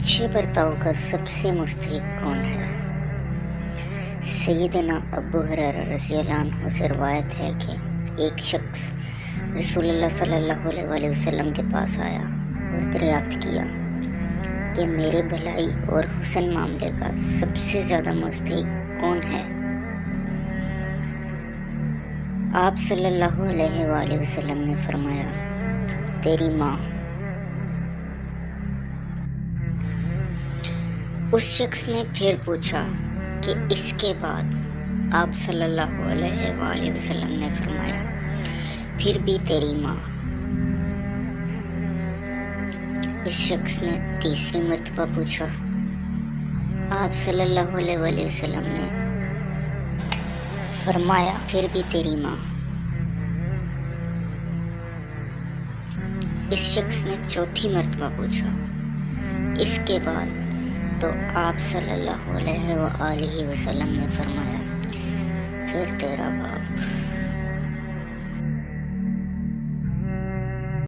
اچھے برتاؤ کا سب سے مستحق کون ہے؟ سیدنا ابو ہریرہ رضی اللہ عنہ سے روایت ہے کہ ایک شخص رسول اللہ صلی اللہ علیہ وسلم کے پاس آیا اور دریافت کیا کہ میرے بھلائی اور حسن معاملے کا سب سے زیادہ مستحق کون ہے؟ آپ صلی اللہ علیہ وسلم نے فرمایا، تیری ماں۔ اس شخص نے پھر پوچھا کہ اس کے بعد؟ آپ صلی اللہ علیہ وسلم نے فرمایا، پھر بھی تیری ماں۔ اس شخص نے تیسری مرتبہ پوچھا۔ آپ صلی اللہ علیہ وسلم نے فرمایا، پھر بھی تیری ماں۔ اس شخص نے چوتھی مرتبہ پوچھا، اس کے بعد؟ تو آپ صلی اللہ علیہ وسلم نے فرمایا، پھر تیرا باپ۔